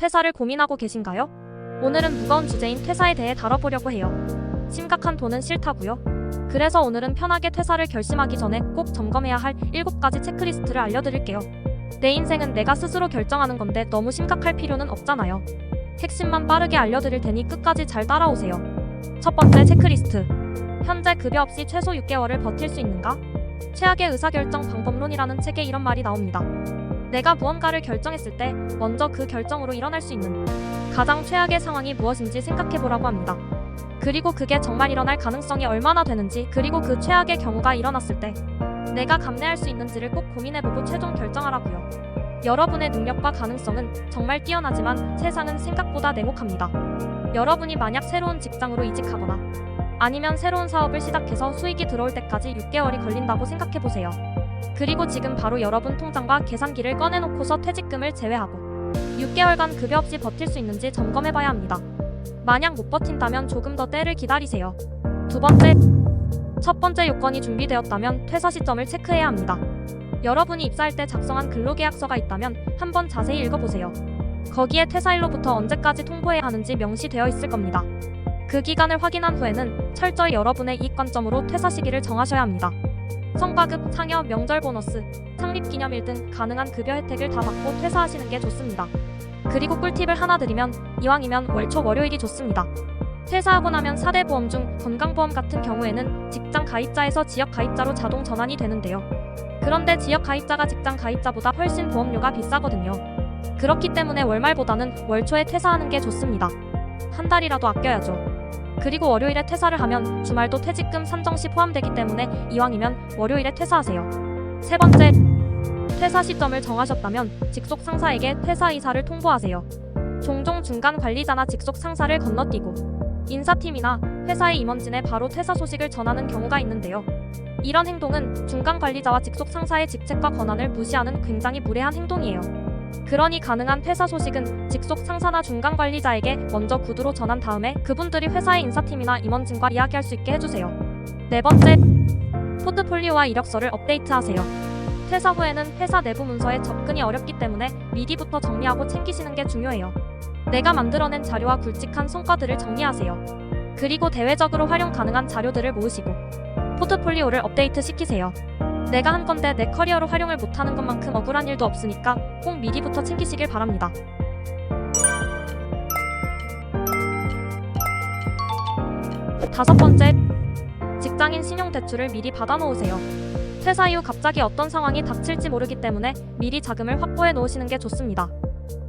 퇴사를 고민하고 계신가요? 오늘은 무거운 주제인 퇴사에 대해 다뤄보려고 해요. 심각한 돈은 싫다고요? 그래서 오늘은 편하게 퇴사를 결심하기 전에 꼭 점검해야 할 7가지 체크리스트를 알려드릴게요. 내 인생은 내가 스스로 결정하는 건데 너무 심각할 필요는 없잖아요. 핵심만 빠르게 알려드릴 테니 끝까지 잘 따라오세요. 첫 번째 체크리스트. 현재 급여 없이 최소 6개월을 버틸 수 있는가? 최악의 의사결정 방법론이라는 책에 이런 말이 나옵니다. 내가 무언가를 결정했을 때 먼저 그 결정으로 일어날 수 있는 가장 최악의 상황이 무엇인지 생각해보라고 합니다. 그리고 그게 정말 일어날 가능성이 얼마나 되는지, 그리고 그 최악의 경우가 일어났을 때 내가 감내할 수 있는지를 꼭 고민해보고 최종 결정하라고요. 여러분의 능력과 가능성은 정말 뛰어나지만 세상은 생각보다 냉혹합니다. 여러분이 만약 새로운 직장으로 이직하거나 아니면 새로운 사업을 시작해서 수익이 들어올 때까지 6개월이 걸린다고 생각해보세요. 그리고 지금 바로 여러분 통장과 계산기를 꺼내놓고서 퇴직금을 제외하고 6개월간 급여 없이 버틸 수 있는지 점검해봐야 합니다. 만약 못 버틴다면 조금 더 때를 기다리세요. 두 번째, 첫 번째 요건이 준비되었다면 퇴사 시점을 체크해야 합니다. 여러분이 입사할 때 작성한 근로계약서가 있다면 한번 자세히 읽어보세요. 거기에 퇴사일로부터 언제까지 통보해야 하는지 명시되어 있을 겁니다. 그 기간을 확인한 후에는 철저히 여러분의 이익 관점으로 퇴사 시기를 정하셔야 합니다. 성과급, 상여, 명절 보너스, 창립기념일 등 가능한 급여 혜택을 다 받고 퇴사하시는 게 좋습니다. 그리고 꿀팁을 하나 드리면 이왕이면 월초 월요일이 좋습니다. 퇴사하고 나면 4대 보험 중 건강보험 같은 경우에는 직장 가입자에서 지역 가입자로 자동 전환이 되는데요. 그런데 지역 가입자가 직장 가입자보다 훨씬 보험료가 비싸거든요. 그렇기 때문에 월말보다는 월초에 퇴사하는 게 좋습니다. 한 달이라도 아껴야죠. 그리고 월요일에 퇴사를 하면 주말도 퇴직금 산정 시 포함되기 때문에 이왕이면 월요일에 퇴사하세요. 세 번째, 퇴사 시점을 정하셨다면 직속 상사에게 퇴사 의사를 통보하세요. 종종 중간 관리자나 직속 상사를 건너뛰고 인사팀이나 회사의 임원진에 바로 퇴사 소식을 전하는 경우가 있는데요. 이런 행동은 중간 관리자와 직속 상사의 직책과 권한을 무시하는 굉장히 무례한 행동이에요. 그러니 가능한 퇴사 소식은 직속 상사나 중간 관리자에게 먼저 구두로 전한 다음에 그분들이 회사의 인사팀이나 임원진과 이야기할 수 있게 해주세요. 네 번째, 포트폴리오와 이력서를 업데이트하세요. 퇴사 후에는 회사 내부 문서에 접근이 어렵기 때문에 미리부터 정리하고 챙기시는 게 중요해요. 내가 만들어낸 자료와 굵직한 성과들을 정리하세요. 그리고 대외적으로 활용 가능한 자료들을 모으시고 포트폴리오를 업데이트 시키세요. 내가 한 건데 내 커리어로 활용을 못하는 것만큼 억울한 일도 없으니까 꼭 미리부터 챙기시길 바랍니다. 다섯 번째, 직장인 신용대출을 미리 받아놓으세요. 퇴사 이후 갑자기 어떤 상황이 닥칠지 모르기 때문에 미리 자금을 확보해 놓으시는 게 좋습니다.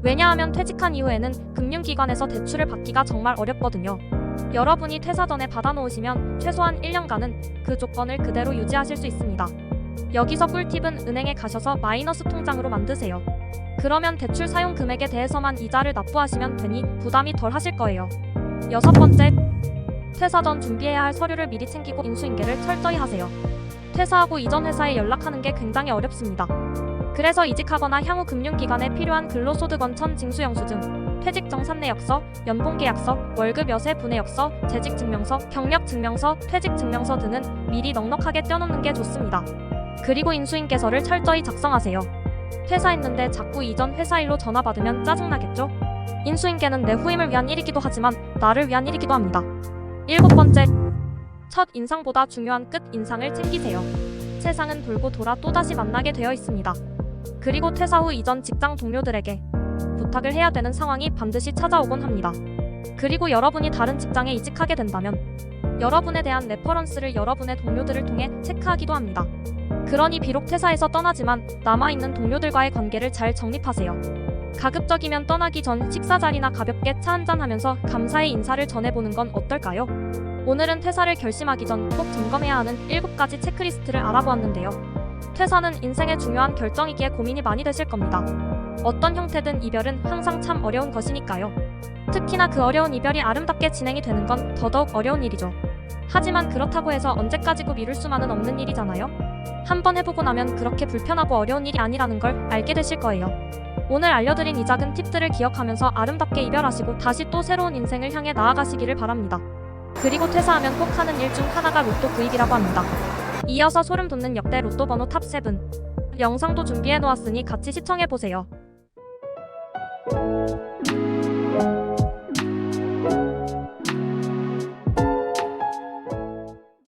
왜냐하면 퇴직한 이후에는 금융기관에서 대출을 받기가 정말 어렵거든요. 여러분이 퇴사 전에 받아놓으시면 최소한 1년간은 그 조건을 그대로 유지하실 수 있습니다. 여기서 꿀팁은 은행에 가셔서 마이너스 통장으로 만드세요. 그러면 대출 사용 금액에 대해서만 이자를 납부하시면 되니 부담이 덜 하실 거예요. 여섯 번째, 퇴사 전 준비해야 할 서류를 미리 챙기고 인수인계를 철저히 하세요. 퇴사하고 이전 회사에 연락하는 게 굉장히 어렵습니다. 그래서 이직하거나 향후 금융기관에 필요한 근로소득 원천 징수영수증, 퇴직정산내역서, 연봉계약서, 월급 여세 분해역서, 재직증명서, 경력증명서, 퇴직증명서 등은 미리 넉넉하게 떼어놓는 게 좋습니다. 그리고 인수인계서를 철저히 작성하세요. 퇴사했는데 자꾸 이전 회사 일로 전화 받으면 짜증나겠죠? 인수인계는 내 후임을 위한 일이기도 하지만 나를 위한 일이기도 합니다. 일곱 번째, 첫 인상보다 중요한 끝 인상을 챙기세요. 세상은 돌고 돌아 또다시 만나게 되어 있습니다. 그리고 퇴사 후 이전 직장 동료들에게 부탁을 해야 되는 상황이 반드시 찾아오곤 합니다. 그리고 여러분이 다른 직장에 이직하게 된다면 여러분에 대한 레퍼런스를 여러분의 동료들을 통해 체크하기도 합니다. 그러니 비록 퇴사해서 떠나지만 남아있는 동료들과의 관계를 잘 정립하세요. 가급적이면 떠나기 전 식사 자리나 가볍게 차 한잔 하면서 감사의 인사를 전해보는 건 어떨까요? 오늘은 퇴사를 결심하기 전 꼭 점검해야 하는 7가지 체크리스트를 알아보았는데요. 퇴사는 인생의 중요한 결정이기에 고민이 많이 되실 겁니다. 어떤 형태든 이별은 항상 참 어려운 것이니까요. 특히나 그 어려운 이별이 아름답게 진행이 되는 건 더더욱 어려운 일이죠. 하지만 그렇다고 해서 언제까지고 미룰 수만은 없는 일이잖아요. 한번 해보고 나면 그렇게 불편하고 어려운 일이 아니라는 걸 알게 되실 거예요. 오늘 알려드린 이 작은 팁들을 기억하면서 아름답게 이별하시고 다시 또 새로운 인생을 향해 나아가시기를 바랍니다. 그리고 퇴사하면 꼭 하는 일 중 하나가 로또 구입이라고 합니다. 이어서 소름 돋는 역대 로또 번호 탑7 영상도 준비해놓았으니 같이 시청해보세요.